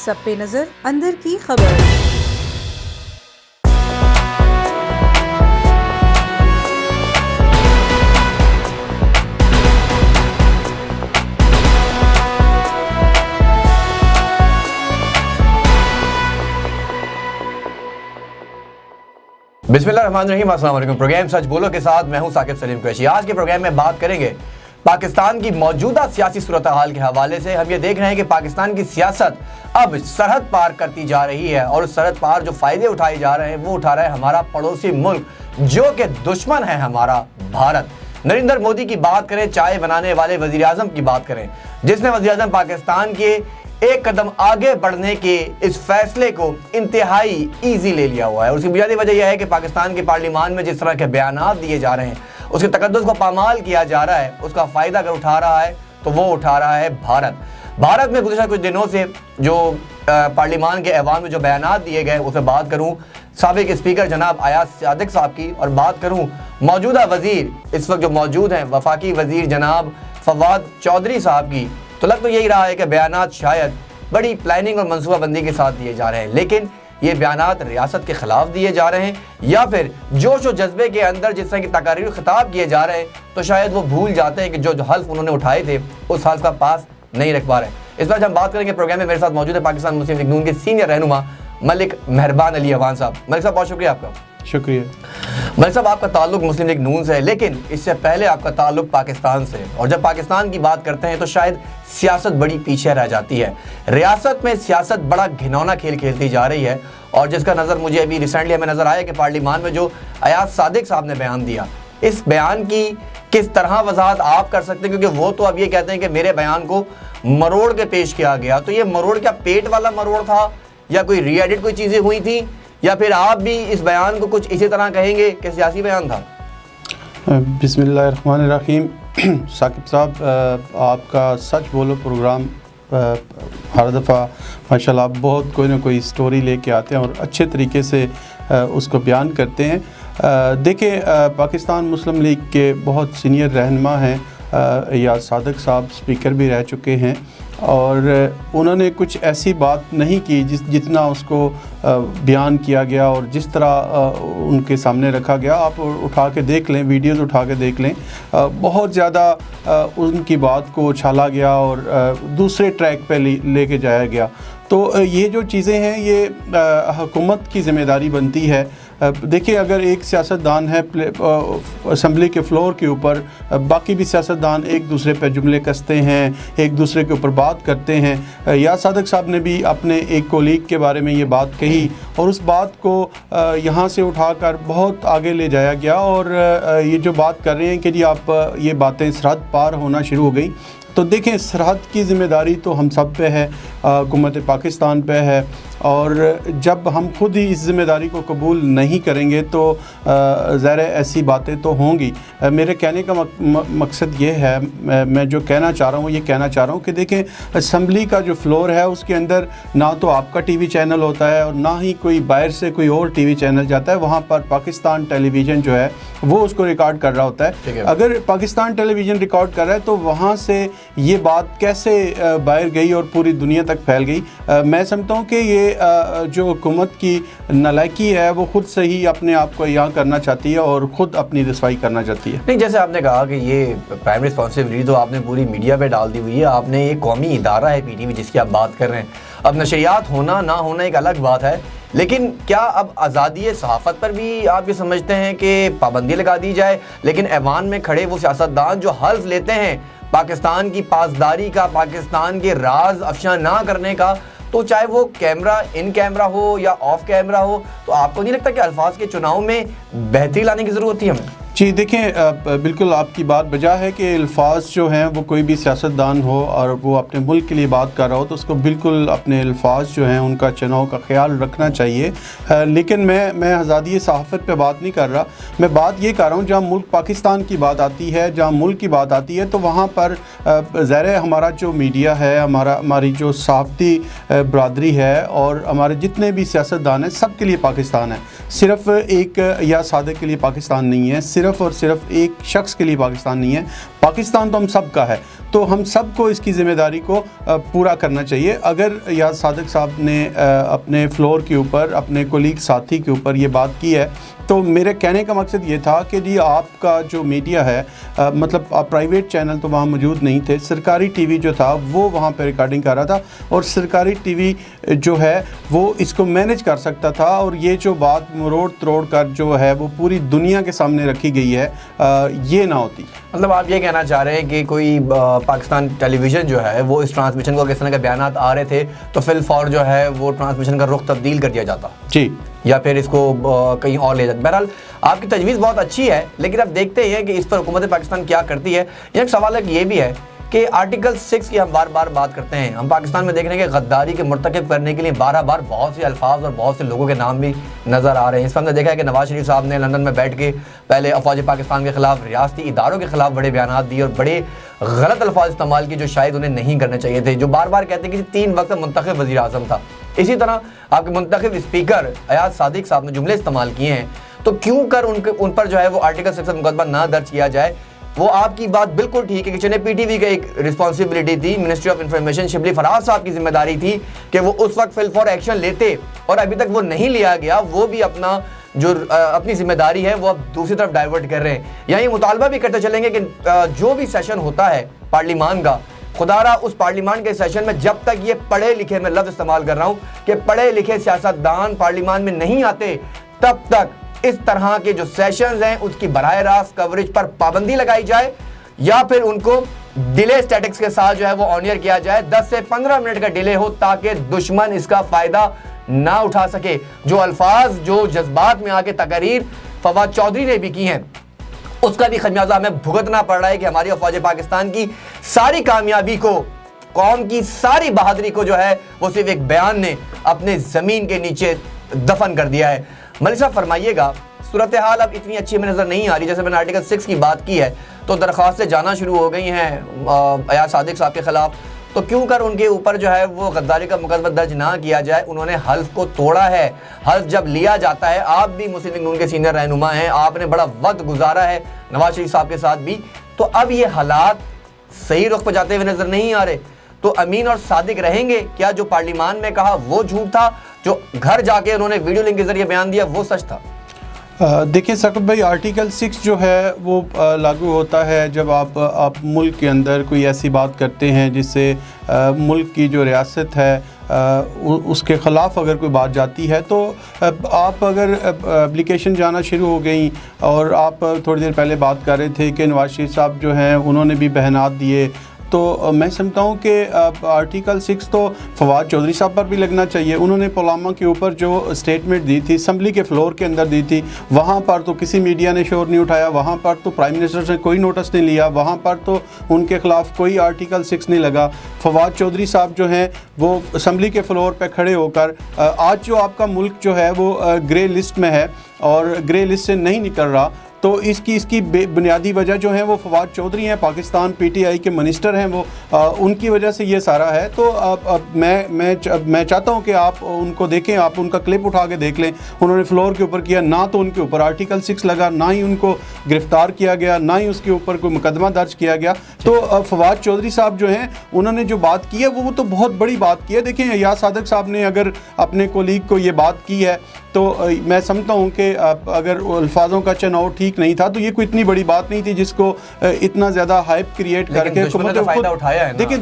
सब पे नजर अंदर की खबर। बिस्मिल्लाहिर्रहमानिर्रहीम, अस्सलाम वालेकुम। प्रोग्राम सच बोलो के साथ मैं हूं साकिब सलीम कुरैशी। आज के प्रोग्राम में बात करेंगे पाकिस्तान की मौजूदा सियासी सूरत हाल के हवाले से। हम ये देख रहे हैं कि पाकिस्तान की सियासत अब सरहद पार करती जा रही है और उस सरहद पार जो फायदे उठाए जा रहे हैं वो उठा रहा है हमारा पड़ोसी मुल्क, जो कि दुश्मन है हमारा भारत। नरेंद्र मोदी की बात करें, चाय बनाने वाले वजीर आजम की बात करें, जिसने वजीर आजम पाकिस्तान के एक कदम आगे बढ़ने के इस फैसले को इंतहाई ईजी ले लिया हुआ है। उसकी बुनियादी वजह यह है कि पाकिस्तान के पार्लियामान में जिस तरह के बयानात दिए जा रहे हैं, उसके तकद्दुस को पामाल किया जा रहा है, उसका फ़ायदा अगर उठा रहा है तो वो उठा रहा है भारत में गुज़श्ता कुछ दिनों से जो पार्लियामान के ऐवान में जो बयानात दिए गए, उसे बात करूँ साबिक स्पीकर जनाब अयाज सादिक साहब की, और बात करूँ मौजूदा वज़ीर इस वक्त जो मौजूद हैं वफाकी वज़ीर जनाब फवाद चौधरी साहब की, तो लग तो यही रहा है कि बयानात शायद बड़ी प्लानिंग और मनसूबाबंदी के साथ दिए जा रहे हैं। लेकिन ये बयानात रियासत के ख़िलाफ़ दिए जा रहे हैं या फिर जोश और जज्बे के अंदर जिस तरह की तकारीर खिताब किए जा रहे हैं, तो शायद वो भूल जाते हैं कि जो हल्फ उन्होंने उठाए थे उस हल्फ का पास नहीं रख पा रहे हैं। इस बार हम बात करेंगे प्रोग्राम में मेरे साथ मौजूद है पाकिस्तान मुस्लिम लीग नून के सीनियर रहनुमा मलिक मेहरबान अली अवान साहब। मलिक साहब, बहुत शुक्रिया आपका। शुक्रिया। मलिक साहब, आपका ताल्लुक मुस्लिम लीग नून से है, लेकिन इससे पहले आपका ताल्लुक पाकिस्तान से, और जब पाकिस्तान की बात करते हैं तो शायद सियासत बड़ी पीछे रह जाती है। रियासत में सियासत बड़ा घिनौना खेल खेलती जा रही है, और जिसका नज़र मुझे अभी रिसेंटली हमें नज़र आया कि पार्लियामान में जो अयाज सादिक साहब ने बयान दिया, इस बयान की किस तरह वजाहत आप कर सकते हैं? क्योंकि वो तो अब ये कहते हैं कि मेरे बयान को मरोड़ के पेश किया गया, तो ये मरोड़ क्या पेट वाला मरोड़ था या कोई री एडिट कोई चीज़ें हुई थी, या फिर आप भी इस बयान को कुछ इसी तरह कहेंगे कि सियासी बयान था? बिस्मिल्लाहिर्रहमानिर्रहीम। साकिब साहब, आपका सच बोलो प्रोग्राम हर दफ़ा माशाल्लाह आप बहुत कोई ना कोई स्टोरी लेके आते हैं और अच्छे तरीके से उसको बयान करते हैं। देखिए, पाकिस्तान मुस्लिम लीग के बहुत सीनियर रहनुमा हैं, अयाज सादिक साहब स्पीकर भी रह चुके हैं, और उन्होंने कुछ ऐसी बात नहीं की जितना उसको बयान किया गया और जिस तरह उनके सामने रखा गया। आप उठा के देख लें, वीडियोज़ उठा के देख लें, बहुत ज़्यादा उनकी बात को उछाला गया और दूसरे ट्रैक पे लेके जाया गया। तो ये जो चीज़ें हैं ये हुकूमत की ज़िम्मेदारी बनती है। देखिए, अगर एक सियासतदान है असम्बली के फ्लोर के ऊपर, बाकी भी सियासतदान एक दूसरे पर जुमले कसते हैं, एक दूसरे के ऊपर बात करते हैं। या सादिक साहब ने भी अपने एक कोलीग के बारे में ये बात कही और उस बात को यहाँ से उठाकर बहुत आगे ले जाया गया, और ये जो बात कर रहे हैं कि जी आप ये बातें सरहद पार होना शुरू हो गई। तो देखें, सरहद की ज़िम्मेदारी तो हम सब पे है, हुकूमत पाकिस्तान पे है, और जब हम खुद ही इस ज़िम्मेदारी को कबूल नहीं करेंगे तो ज़ाहिर ऐसी बातें तो होंगी। मेरे कहने का मकसद ये है, मैं जो कहना चाह रहा हूँ ये कहना चाह रहा हूँ कि देखें, असम्बली का जो फ्लोर है उसके अंदर ना तो आपका टीवी चैनल होता है और ना ही कोई बाहर से कोई और टीवी चैनल जाता है। वहाँ पर पाकिस्तान टेलीविज़न जो है वो उसको रिकॉर्ड कर रहा होता है। अगर पाकिस्तान टेलीविज़न रिकॉर्ड कर रहा है तो वहाँ से ये बात कैसे बाहर गई और पूरी दुनिया तक फैल गई? मैं समझता हूँ कि ये जो हुकूमत की नालायकी है वो खुद से ही अपने आप को यहाँ करना चाहती है और ख़ुद अपनी रसवाई करना चाहती है। नहीं, जैसे आपने कहा कि ये प्राइम रिस्पॉन्सिबिलिटी तो आपने पूरी मीडिया पे डाल दी हुई है। आपने ये कौमी इदारा है PTV जिसकी आप बात कर रहे हैं, अब नशरियात होना ना होना एक अलग बात है, लेकिन क्या अब आज़ादी सहाफ़त पर भी आप ये समझते हैं कि पाबंदी लगा दी जाए? लेकिन ऐवान में खड़े वो सियासतदान जो हल्फ लेते हैं पाकिस्तान की पासदारी का, पाकिस्तान के राज अफशा ना करने का, तो चाहे वो कैमरा इन कैमरा हो या ऑफ कैमरा हो, तो आपको नहीं लगता कि अल्फाज के चुनाव में बेहतरी लाने की ज़रूरत थी हमें? जी देखें, बिल्कुल आपकी बात बजा है कि अल्फाज जो हैं वो कोई भी सियासतदान हो और वो अपने मुल्क के लिए बात कर रहा हो तो उसको बिल्कुल अपने अल्फाज जो हैं उनका चुनाव का ख्याल रखना चाहिए। लेकिन मैं आज़ादी सहाफ़त पे बात नहीं कर रहा, मैं बात ये कर रहा हूँ जहाँ मुल्क पाकिस्तान की बात आती है, जहाँ मुल्क की बात आती है तो वहाँ पर ज़ाहिर हमारा जो मीडिया है, हमारी जो सहाफ़ती बरादरी है और हमारे जितने भी सियासतदान हैं सब के लिए पाकिस्तान है। सिर्फ़ एक या सादिक के लिए पाकिस्तान नहीं है, सिर्फ़ और सिर्फ एक शख्स के लिए पाकिस्तान नहीं है, पाकिस्तान तो हम सब का है। तो हम सबको इसकी ज़िम्मेदारी को पूरा करना चाहिए। अगर याद सादिक साहब ने अपने फ्लोर के ऊपर अपने कोलीग साथी के ऊपर ये बात की है, तो मेरे कहने का मकसद ये था कि जी आपका जो मीडिया है, मतलब प्राइवेट चैनल तो वहाँ मौजूद नहीं थे, सरकारी टीवी जो था वो वहाँ पे रिकॉर्डिंग कर रहा था और सरकारी टीवी जो है वो इसको मैनेज कर सकता था, और ये जो बात मरोड़ तरोड़ कर जो है वो पूरी दुनिया के सामने रखी गई है, ये ना होती। मतलब आप ये कहना चाह रहे हैं कि कोई पाकिस्तान टेलीविज़न जो है वो इस ट्रांसमिशन को किस तरह के बयानात आ रहे थे तो फिल फॉर जो है वो ट्रांसमिशन का रुख तब्दील कर दिया जाता जी, या फिर इसको कहीं और ले जाता। बहरहाल आपकी तजवीज़ बहुत अच्छी है, लेकिन अब देखते हैं कि इस पर हुकूमत पाकिस्तान क्या करती है। एक सवाल है कि ये भी है कि आर्टिकल 6 की हम बार बार बात करते हैं। हम पाकिस्तान में देख रहे हैं कि गद्दारी के मुर्तकिब करने के लिए बार बहुत से अल्फाज और बहुत से लोगों के नाम भी नज़र आ रहे हैं। इस पर हमने देखा है कि नवाज शरीफ साहब ने लंदन में बैठ के पहले अफवाज पाकिस्तान के ख़िलाफ़ रियासती इदारों के ख़िलाफ़ बड़े बयान दिए और बड़े गलत अल्फाज इस्तेमाल किए जो शायद उन्हें नहीं करने चाहिए थे, जो बार बार कहते हैं कि 3 वक्त मुंतखब वज़ीर आज़म था। इसी तरह आपके मुंतखब स्पीकर अयाज सादिक साहब ने जुमले इस्तेमाल किए हैं, तो क्यों कर उन पर जो है वो आर्टिकल 6 मुकदमा ना दर्ज किया जाए। वो आपकी बात बिल्कुल ठीक है कि चने पीटीवी का एक रिस्पॉन्सिबिलिटी थी, ministry of information Shibli Faraz साहब की जिम्मेदारी थी कि वो उस वक्त फिल फॉर एक्शन लेते, और अभी तक वो नहीं लिया गया। वो भी अपनी जिम्मेदारी है वो अब दूसरी तरफ डाइवर्ट कर रहे हैं। यहाँ ये मुतालबा भी करते चलेंगे कि जो भी सेशन होता है पार्लिमान का, खुदारा उस पार्लिमान के सेशन में जब तक ये पढ़े लिखे, मैं लफ्ज़ इस्तेमाल कर रहा हूँ कि पढ़े लिखे सियासतदान पार्लिमान में नहीं आते, तब तक इस तरह के जो सेशंस हैं उसकी बराह रास्त कवरेज पर पाबंदी लगाई जाए, या फिर उनको डिले स्टैटिक्स के साथ जो है वो ऑन एयर किया जाए। 10 से 15 मिनट का डिले हो ताकि दुश्मन इसका फ़ायदा ना उठा सके। जो अल्फाज, जो जज्बात में आके तकरीर फवाद चौधरी ने भी की हैं, उसका भी खमियाजा हमें भुगतना पड़ रहा है कि हमारी अफवाज पाकिस्तान की सारी कामयाबी को, कौम की सारी बहादुरी को जो है वो सिर्फ एक बयान ने अपने ज़मीन के नीचे दफन कर दिया है। मलिक साहब फरमाइएगा, सूरत हाल अब इतनी अच्छी हमें नज़र नहीं आ रही। जैसे मैंने आर्टिकल 6 की बात की है तो दरख्वास्तें जाना शुरू हो गई हैं अयाज सादिक साहब के ख़िलाफ़, तो क्यों कर उनके ऊपर जो है वो गद्दारी का मुकदमा दर्ज ना किया जाए। उन्होंने हल्फ को तोड़ा है। हल्फ जब लिया जाता है, आप भी मुस्लिम लीग नून के सीनियर रहनुमा हैं, आपने बड़ा वक्त गुजारा है नवाज शरीफ साहब के साथ भी, तो अब ये हालात सही रुख पर जाते हुए नज़र नहीं आ रहे। तो अमीन और सादिक रहेंगे क्या? जो पार्लिमान में कहा वो झूठ था, जो घर जाके उन्होंने वीडियो लिंक के जरिए बयान दिया वो सच था? देखिए साकिब भाई, आर्टिकल 6 जो है वो लागू होता है जब आप मुल्क के अंदर कोई ऐसी बात करते हैं जिससे मुल्क की जो रियासत है उसके ख़िलाफ़ अगर कोई बात जाती है, तो आप अगर एप्लीकेशन जाना शुरू हो गई, और आप थोड़ी देर पहले बात कर रहे थे कि नवाज शरीफ साहब जो हैं उन्होंने भी बयानात दिए, तो मैं समझता हूँ कि आर्टिकल 6 तो फवाद चौधरी साहब पर भी लगना चाहिए। उन्होंने पुलवामा के ऊपर जो स्टेटमेंट दी थी, असम्बली के फ्लोर के अंदर दी थी, वहाँ पर तो किसी मीडिया ने शोर नहीं उठाया, वहाँ पर तो प्राइम मिनिस्टर से कोई नोटिस नहीं लिया, वहाँ पर तो उनके ख़िलाफ़ कोई आर्टिकल 6 नहीं लगा। फवाद चौधरी साहब जो हैं वो असम्बली के फ्लोर पर खड़े होकर, आज जो आपका मुल्क जो है वो ग्रे लिस्ट में है और ग्रे लिस्ट से नहीं निकल रहा, तो इसकी बुनियादी वजह जो है वो फवाद चौधरी हैं, पाकिस्तान पीटीआई के मिनिस्टर हैं, वो उनकी वजह से ये सारा है। तो मैं चाहता हूँ कि आप उनको देखें, आप उनका क्लिप उठा के देख लें। उन्होंने फ्लोर के ऊपर किया, ना तो उनके ऊपर आर्टिकल 6 लगा, ना ही उनको गिरफ़्तार किया गया, ना ही उसके ऊपर कोई मुकदमा दर्ज किया गया। तो फवाद चौधरी साहब जो हैं उन्होंने जो बात की है वो तो बहुत बड़ी बात की है। देखें, अयाज सादिक साहब ने अगर अपने कोलीग को ये बात की है तो मैं समझता हूँ कि अगर अल्फाजों का चुनाव ठीक नहीं था तो ये कोई इतनी बड़ी बात नहीं थी जिसको इतना ज़्यादा हाइप क्रिएट करके फ़ायदा उठाया है। देखिए,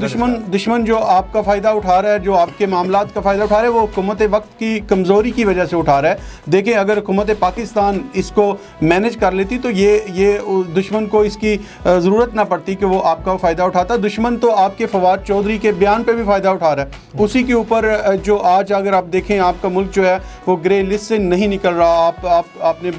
दुश्मन जो आपका फ़ायदा उठा रहा है, जो आपके मामलात का फ़ायदा उठा रहा है, वो हुकूमत वक्त की कमज़ोरी की वजह से उठा रहा है। देखिए, अगर हुकूमत पाकिस्तान इसको मैनेज कर लेती तो ये दुश्मन को इसकी ज़रूरत ना पड़ती कि वो आपका फ़ायदा उठाता। दुश्मन तो आपके फवाद चौधरी के बयान पर भी फ़ायदा उठा रहा है। उसी के ऊपर जो आज अगर आप देखें, आपका मुल्क जो है वो ग्रे लिस्ट से नहीं निकल रहा। आपने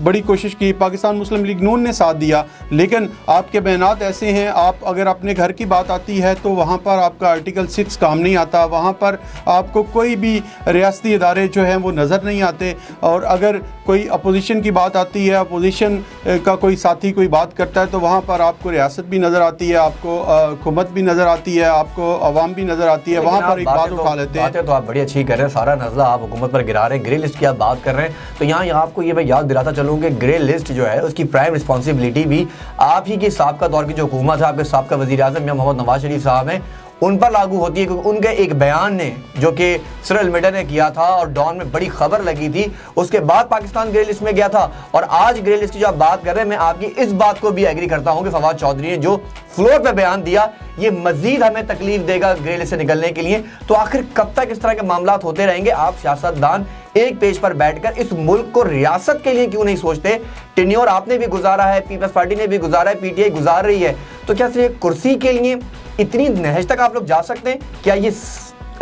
बड़ी कोशिश की, पाकिस्तान मुस्लिम लीग नून ने साथ दिया, लेकिन आपके बयानात ऐसे हैं। आप अगर अपने घर की बात आती है तो वहाँ पर आपका आर्टिकल 6 काम नहीं आता, वहाँ पर आपको कोई भी रियासती इदारे जो हैं वो नज़र नहीं आते। और अगर कोई अपोजिशन की बात आती है, अपोजिशन का कोई साथी कोई बात करता है, तो वहाँ पर आपको रियासत भी नज़र आती है, आपको हुकूमत भी नज़र आती है, आपको अवाम भी नज़र आती है। वहाँ पर एक बात उठा लेते हैं। तो आप बड़ी अच्छी कर रहे हैं, सारा नज़ला आप हुकूमत पर गिरा रहे हैं, ग्रे लिस्ट की आप बात कर रहे हैं। तो यहाँ आपको ये मैं याद दिलाता चलूँ कि ग्रे लिस्ट लिस्ट जो है उसकी प्राइम रिस्पॉन्सिबिलिटी भी आप ही के साबका दौर की जो हुकूमत है, आपके साबका वज़ीर आज़म मियां मोहम्मद नवाज शरीफ साहब हैं, उन पर लागू होती है। क्योंकि उनके एक बयान ने जो कि सिरल मीडिया ने किया था और डॉन में बड़ी खबर लगी थी, उसके बाद पाकिस्तान ग्रे लिस्ट में गया था। और आज ग्रे लिस्ट की जो आप बात कर रहे हैं, मैं आपकी इस बात को भी एग्री करता हूं कि फवाद चौधरी ने जो फ्लोर पे बयान दिया ये मजीद हमें तकलीफ देगा ग्रे लिस्ट से निकलने के लिए। तो आखिर कब तक इस तरह के मामला होते रहेंगे? आप सियासतदान एक पेज पर बैठकर इस मुल्क को रियासत के लिए क्यों नहीं सोचते? टेन्योर आपने भी गुजारा है, पीपल्स पार्टी ने भी गुजारा है, पीटीआई गुजार रही है, तो क्या सिर्फ कुर्सी के लिए इतनी नहज तक आप लोग जा सकते हैं? क्या ये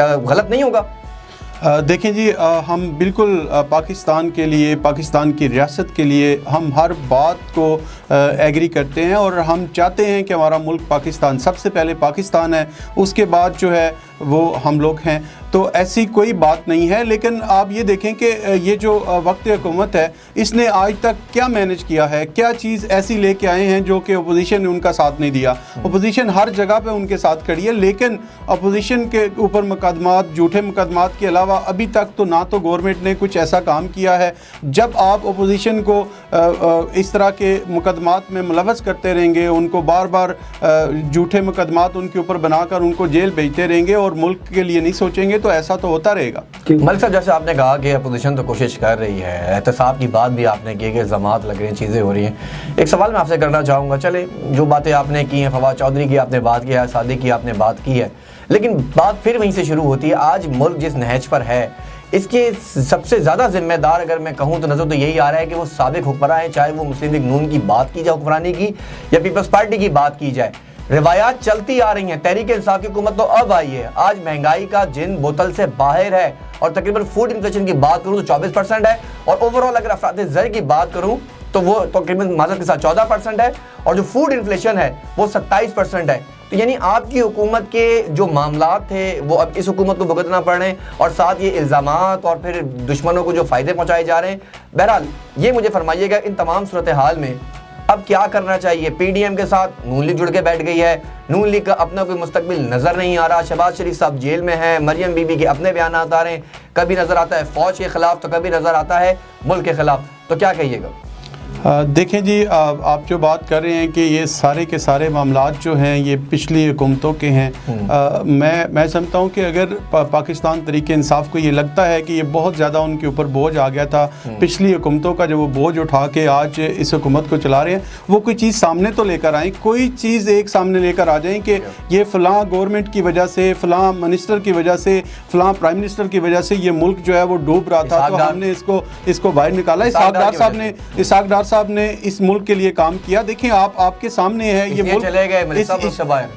गलत नहीं होगा? देखें जी, हम बिल्कुल पाकिस्तान के लिए, पाकिस्तान की रियासत के लिए हम हर बात को एग्री करते हैं और हम चाहते हैं कि हमारा मुल्क पाकिस्तान सबसे पहले पाकिस्तान है, उसके बाद जो है वो हम लोग हैं। तो ऐसी कोई बात नहीं है। लेकिन आप ये देखें कि ये जो वक्त हुकूमत है इसने आज तक क्या मैनेज किया है, क्या चीज़ ऐसी लेके आए हैं जो कि अपोजिशन ने उनका साथ नहीं दिया। अपोजिशन हर जगह पे उनके साथ खड़ी है, लेकिन अपोजिशन के ऊपर मुकदमात, झूठे मुकदमात के अलावा अभी तक तो ना तो गवर्नमेंट ने कुछ ऐसा काम किया है। जब आप अपोजिशन को इस तरह के मुकदमात में मुलव्वस करते रहेंगे, उनको बार बार झूठे मुकदमात उनके ऊपर बनाकर उनको जेल भेजते रहेंगे और मुल्क के लिए नहीं सोचेंगे, तो ऐसा तो होता रहेगा। मलिक साहब, जैसे आपने कहा कि अपोजिशन तो कोशिश कर रही है, एहतसाब की बात भी आपने की कि जमात लग रही हैं, चीज़ें हो रही हैं। एक सवाल मैं आपसे करना चाहूँगा। चले, जो बातें आपने की हैं, फवाद चौधरी की आपने बात की है, सादिक की आपने बात की है, लेकिन बात फिर वहीं से शुरू होती है। आज मुल्क जिस नहज पर है, इसके सबसे ज़्यादा जिम्मेदार अगर मैं कहूँ तो नज़र तो यही आ रहा है कि वो साबिक हुक्मरान हैं, चाहे वो मुस्लिम लीग नून की बात की जाए हुक्मरानी की या पीपल्स पार्टी की बात की जाए। रिवायात चलती आ रही हैं, तहरीक इंसाफ की हुकूमत तो अब आई है। आज महंगाई का जिन बोतल से बाहर है और तकरीबन फूड इन्फ्लेशन की बात करूँ तो 24% है, और ओवरऑल अगर अफराद ज़र की बात करूँ तो वो तकरीबन माज़रत के साथ 14% है, और जो फूड इन्फ्लेशन है वो 27% है। तो यानी आपकी हुकूमत के जो मामलात थे वो अब इस हुकूमत को भुगतना पड़ रहे हैं, और साथ ये इल्ज़ामात और फिर दुश्मनों को जो फ़ायदे पहुँचाए जा रहे हैं। बहरहाल ये मुझे फरमाइएगा, इन तमाम सूरत हाल में अब क्या करना चाहिए? पीडीएम के साथ नून लीग जुड़ के बैठ गई है, नून लीग का अपना कोई मुस्तकबिल नज़र नहीं आ रहा। शहबाज शरीफ साहब जेल में हैं, मरियम बीबी के अपने बयान आ रहे हैं, कभी नज़र आता है फ़ौज के ख़िलाफ़ तो कभी नज़र आता है मुल्क के ख़िलाफ़। तो क्या कहिएगा? देखें जी, आप जो बात कर रहे हैं कि ये सारे के सारे मामलात जो हैं ये पिछली हुकूमतों के हैं। मैं समझता हूँ कि अगर पाकिस्तान तरीके इंसाफ को ये लगता है कि ये बहुत ज़्यादा उनके ऊपर बोझ आ गया था पिछली हुकूमतों का, जो वो बोझ उठा के आज इस हुकूमत को चला रहे हैं, वो कोई चीज़ सामने तो लेकर आएँ, कोई चीज़ एक सामने लेकर आ जाएँ कि ये फ़लाँ गवर्नमेंट की वजह से, फ़लाँ मिनिस्टर की वजह से, फ़लाँ प्राइम मिनिस्टर की वजह से ये मुल्क जो है वो डूब रहा था, तो हमने इसको बाहर निकाला। इसहाक डार साहब ने इस मुल्क के लिए काम किया। देखिए, आपके सामने है ये मुल्क चले गए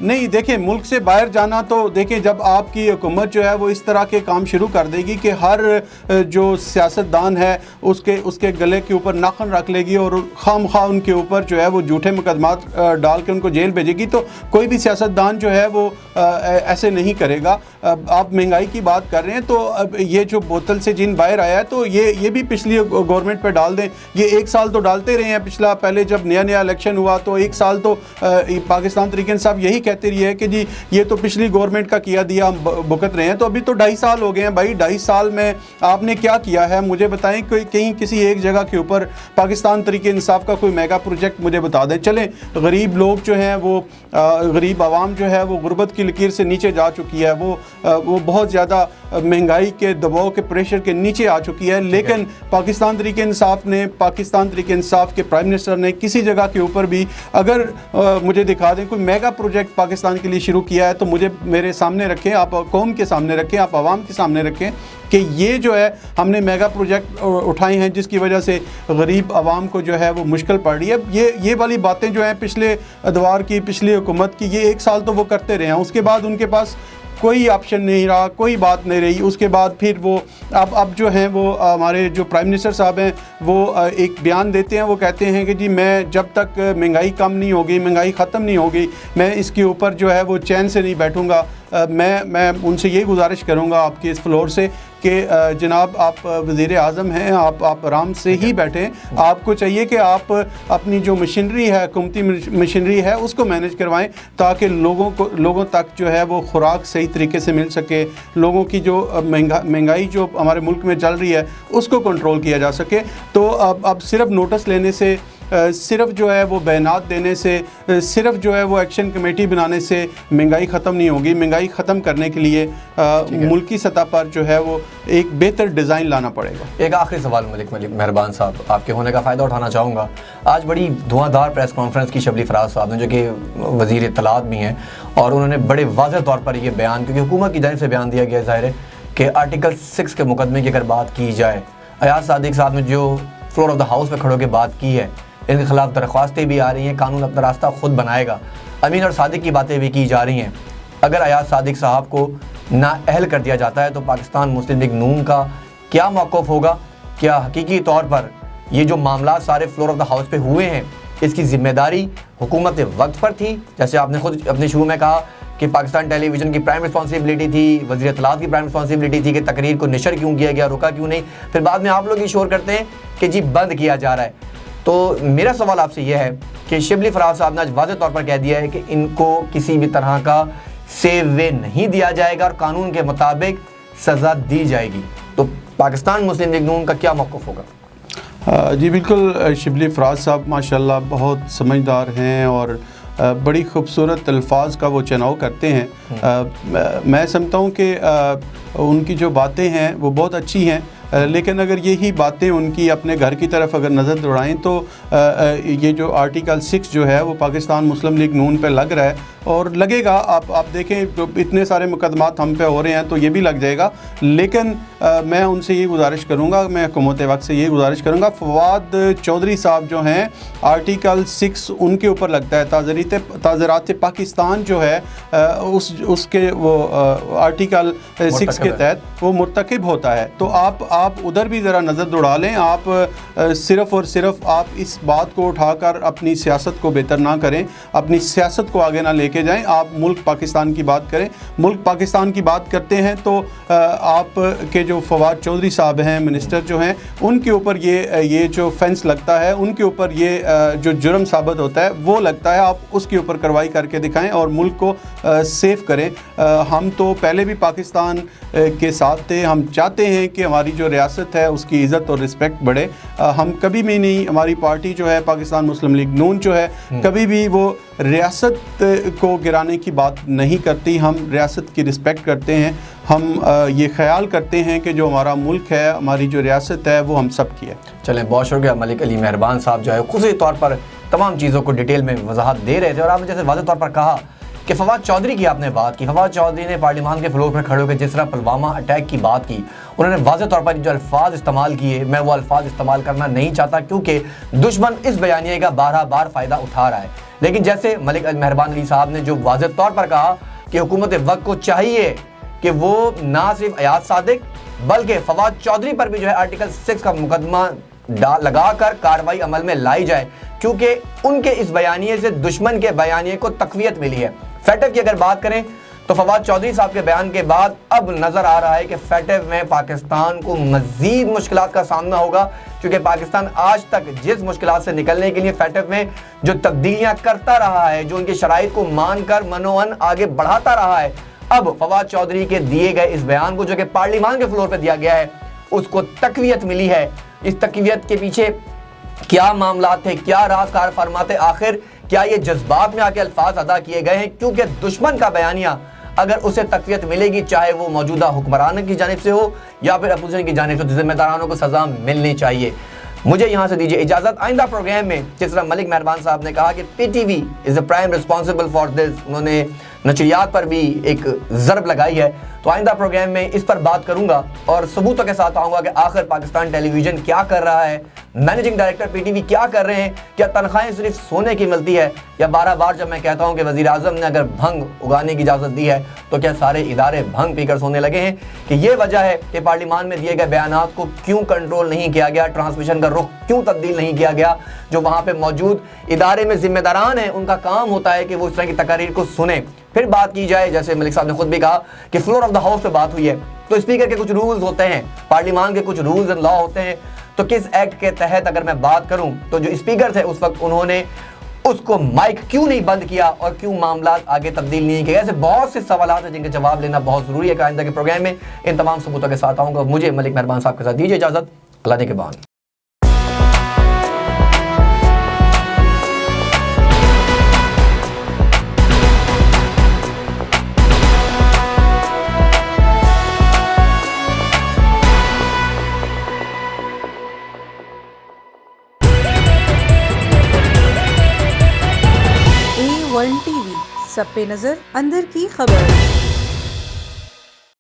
नहीं, देखिए मुल्क से बाहर जाना, तो देखिए जब आपकी हुकूमत जो है वो इस तरह के काम शुरू कर देगी कि हर जो सियासतदान है उसके गले के ऊपर नाखन रख लेगी और खामखा उनके ऊपर जो है वो झूठे मुकदमात डाल के उनको जेल भेजेगी, तो कोई भी सियासतदान जो है वो ऐसे नहीं करेगा। आप महंगाई की बात कर रहे हैं, तो अब ये जो बोतल से जिन बाहर आया है, तो ये भी पिछली गवर्नमेंट पे डाल दें। ये एक साल तो डालते रहे हैं, पिछला पहले जब नया इलेक्शन हुआ तो एक साल तो पाकिस्तान तरीके इंसाफ यही कहते रही है कि जी ये तो पिछली गवर्नमेंट का किया दिया हम भुगत रहे हैं। तो अभी तो 2.5 साल हो गए हैं भाई, 2.5 साल में आपने क्या किया है? मुझे बताएं, कोई कहीं किसी एक जगह के ऊपर पाकिस्तान तरीके इंसाफ का कोई मेगा प्रोजेक्ट मुझे बता दें। चलें, गरीब लोग जो हैं वो गरीब आवाम जो है वो गुर्बत की लकीर से नीचे जा चुकी है, वो बहुत ज़्यादा महंगाई के दबाव के प्रेशर के नीचे आ चुकी है। लेकिन पाकिस्तान तरीके इंसाफ के प्राइम मिनिस्टर ने किसी जगह के ऊपर भी अगर मुझे दिखा दें कोई मेगा प्रोजेक्ट पाकिस्तान के लिए शुरू किया है, तो मुझे मेरे सामने रखें, आप कौम के सामने रखें, आप आवाम के सामने रखें कि ये जो है हमने मेगा प्रोजेक्ट उठाए हैं जिसकी वजह से गरीब आवाम को जो है वो मुश्किल पड़ रही है। ये वाली बातें जो हैं पिछले अदवार की, पिछली हुकूमत की, ये एक साल तो वो करते रहे हैं, उसके बाद उनके पास कोई ऑप्शन नहीं रहा, कोई बात नहीं रही। उसके बाद फिर वो अब जो हैं वो हमारे जो प्राइम मिनिस्टर साहब हैं वो एक बयान देते हैं, वो कहते हैं कि जी मैं जब तक महंगाई कम नहीं होगी, महंगाई ख़त्म नहीं होगी, मैं इसके ऊपर जो है वो चैन से नहीं बैठूंगा। मैं उनसे यही गुजारिश करूंगा आपके इस फ्लोर से कि जनाब आप वज़ीर आज़म हैं, आप आराम से ही बैठें। आपको चाहिए कि आप अपनी जो मशीनरी है, हुकूमती मशीनरी है, उसको मैनेज करवाएं ताकि लोगों तक जो है वो खुराक सही तरीके से मिल सके, लोगों की जो महंगाई जो हमारे मुल्क में चल रही है उसको कंट्रोल किया जा सके। तो अब सिर्फ नोटिस लेने से सिर्फ जो है वो बयानात देने से, सिर्फ जो है वो एक्शन कमेटी बनाने से महंगाई ख़त्म नहीं होगी। महंगाई ख़त्म करने के लिए मुल्की सतह पर जो है वो एक बेहतर डिज़ाइन लाना पड़ेगा। एक आखिरी सवाल मलिक मेहरबान साहब, आपके होने का फ़ायदा उठाना चाहूँगा। आज बड़ी धुआंधार प्रेस कॉन्फ्रेंस की शबली फराज साहब ने, जो कि वज़ीर इत्तलात भी हैं, और उन्होंने बड़े वाज़ेह तौर पर ये बयान, क्योंकि हुकूमत की जानिब से बयान दिया गया ज़ाहिर है कि आर्टिकल 6 के मुकदमे की अगर बात की जाए, अयाज सादिक साहब ने जो फ्लोर ऑफ द हाउस पे खड़ो के बात की है, इनके खिलाफ दरख्वास्तें भी आ रही हैं, कानून अपना रास्ता खुद बनाएगा। अमीन और सादिक की बातें भी की जा रही हैं। अगर अयाज सादिक साहब को नाअहल कर दिया जाता है तो पाकिस्तान मुस्लिम लीग नून का क्या मौक़िफ़ होगा? क्या हकीकी तौर पर ये जो मामला सारे फ्लोर ऑफ द हाउस पे हुए हैं, इसकी ज़िम्मेदारी हुकूमत वक्त पर थी? जैसे आपने खुद अपने शुरू में कहा कि पाकिस्तान टेलीविज़न की प्राइम रिस्पॉन्सिबिलिटी थी, वज़ीर इत्तलात की प्राइम रिस्पॉन्सिबिलिटी थी कि तकरीर को नशर क्यों किया गया, रुका क्यों नहीं। फिर बाद में आप लोग ये शोर करते हैं कि जी बंद किया जा रहा है। तो मेरा सवाल आपसे यह है कि शिबली फराज साहब ने आज वाज़ेह तौर पर कह दिया है कि इनको किसी भी तरह का सेव वे नहीं दिया जाएगा और कानून के मुताबिक सज़ा दी जाएगी। तो पाकिस्तान मुस्लिम लीग नून का क्या मौक़िफ़ होगा? जी बिल्कुल, शिबली फराज साहब माशाल्लाह बहुत समझदार हैं और बड़ी खूबसूरत अल्फाज का वो चुनाव करते हैं। मैं समझता हूँ कि उनकी जो बातें हैं वो बहुत अच्छी हैं, लेकिन अगर यही बातें उनकी अपने घर की तरफ अगर नज़र दौड़ाएँ तो ये जो आर्टिकल 6 जो है वो पाकिस्तान मुस्लिम लीग नून पे लग रहा है और लगेगा। आप देखें तो इतने सारे मुकदमात हम पे हो रहे हैं तो ये भी लग जाएगा। लेकिन मैं उनसे ये गुजारिश करूँगा, मैं हुकूमत वक्त से ये गुजारिश करूँगा, फवाद चौधरी साहब जो हैं आर्टिकल 6 उनके ऊपर लगता है। ताज़रात पाकिस्तान जो है उसके वो आर्टिकल 6 के तहत वो मुर्तकिब होता है। तो आप उधर भी ज़रा नज़र दौड़ा लें। आप सिर्फ़ और सिर्फ आप इस बात को उठाकर अपनी सियासत को बेहतर ना करें, अपनी सियासत को आगे ना लेके जाएं। आप मुल्क पाकिस्तान की बात करें। मुल्क पाकिस्तान की बात करते हैं तो आप के जो फवाद चौधरी साहब हैं, मिनिस्टर जो हैं, उनके ऊपर ये जो फेंस लगता है, उनके ऊपर ये जो जुर्म साबित होता है वो लगता है। आप उसके ऊपर कार्रवाई करके दिखाएं और मुल्क को सेफ करें। हम तो पहले भी पाकिस्तान के साथ थे। हम चाहते हैं कि हमारी जो रियासत है उसकी इज़्ज़त और रिस्पेक्ट बढ़े। हम कभी भी नहीं, हमारी पार्टी जो है पाकिस्तान मुस्लिम लीग नून जो है, कभी भी वो रियासत को गिराने की बात नहीं करती। हम रियासत की रिस्पेक्ट करते हैं। हम ये ख्याल करते हैं कि जो हमारा मुल्क है, हमारी जो रियासत है वो हम सब की है। चलें, बहुत शुक्रिया। मलिक अली मेहरबान साहब जो है खुसूसी तौर पर तमाम चीज़ों को डिटेल में वजाहत दे रहे थे और आपने जैसे वाज़ेह तौर पर कहा कि फवाद चौधरी की आपने बात की। फवाद चौधरी ने पार्लियामान के फ्लोर पर खड़े होकर जिस तरह पुलवामा अटैक की बात की, उन्होंने वाज़ेह तौर पर जो अल्फाज इस्तेमाल किए, मैं वो अल्फाज इस्तेमाल करना नहीं चाहता क्योंकि दुश्मन इस बयानिए का बार फ़ायदा उठा रहा है। लेकिन जैसे मलिक मेहरबान अली साहब ने जो वाज़ेह तौर पर कहा कि हुकूमत वक्त को चाहिए कि वो ना सिर्फ अयाज सादिक बल्कि फवाद चौधरी पर भी जो है आर्टिकल 6 का मुकदमा लगाकर कार्रवाई अमल में लाई जाए, क्योंकि उनके इस बयानिए से दुश्मन के बयानिए को तक़वियत मिली है। फैटफ की अगर बात करें तो फवाद चौधरी साहब के बयान के बाद अब नज़र आ रहा है कि फैटफ में पाकिस्तान को मज़ीद मुश्किलात का सामना होगा, क्योंकि पाकिस्तान आज तक जिस मुश्किलात से निकलने के लिए फैटफ में जो तब्दीलियाँ करता रहा है, जो उनकी शराइत को मानकर मनोअन आगे बढ़ाता रहा है, अब फवाद चौधरी के दिए गए इस बयान को जो कि पार्लियामान के फ्लोर पर दिया गया है उसको तक़वियत मिली है। इस तक़वियत के पीछे क्या मामला थे, क्या राज कार फरमाते, आखिर क्या ये जज्बात में आके अल्फाज अदा किए गए हैं? क्योंकि दुश्मन का बयानिया अगर उसे तक़वियत मिलेगी, चाहे वो मौजूदा हुक्मरान की जानिब से हो या फिर अपोजिशन की जानिब से, तो जिम्मेदारानों को सज़ा मिलनी चाहिए। मुझे यहाँ से दीजिए इजाज़त। आइंदा प्रोग्राम में जिस तरह मलिक मेहरबान साहब ने कहा कि PTV is the prime responsible for this, उन्होंने नशरियात पर भी एक ज़रब लगाई है, तो आइंदा प्रोग्राम में इस पर बात करूँगा और सबूतों के साथ आऊँगा कि आखिर पाकिस्तान टेलीविज़न क्या कर रहा है, मैनेजिंग डायरेक्टर PTV क्या कर रहे हैं, क्या तनख्वाहें सिर्फ सोने की मिलती है, या 12 बार जब मैं कहता हूँ कि वज़ीर आज़म ने अगर भंग उगाने की इजाज़त दी है तो क्या सारे इदारे भंग पीकर सोने लगे हैं? कि ये वजह है कि पार्लियामान में दिए गए बयानात को क्यों कंट्रोल नहीं किया गया, ट्रांसमिशन का रुख क्यों तब्दील नहीं किया गया। जो वहाँ पे मौजूद इदारे में जिम्मेदारान हैं उनका काम होता है कि वो इस तरह की तकारीर को सुने। फिर बात की जाए, जैसे मलिक साहब ने खुद भी कहा कि फ्लोर ऑफ द हाउस पे बात हुई है, तो स्पीकर के कुछ रूल्स होते हैं, पार्लियामान के कुछ रूल्स एंड लॉ होते हैं। तो किस एक्ट के तहत अगर मैं बात करूं तो जो स्पीकर थे उस वक्त उन्होंने उसको माइक क्यों नहीं बंद किया और क्यों मामला आगे तब्दील नहीं किया। ऐसे बहुत से सवाल हैं जिनके जवाब लेना बहुत ज़रूरी है। आइंदा के प्रोग्राम में इन तमाम सबूतों के साथ आऊँगा। मुझे मलिक मेहरबान साहब के साथ दीजिए इजाज़त। अल्लाह ने के बाद। वर्ल्ड टीवी, सब पे नजर, अंदर की खबर।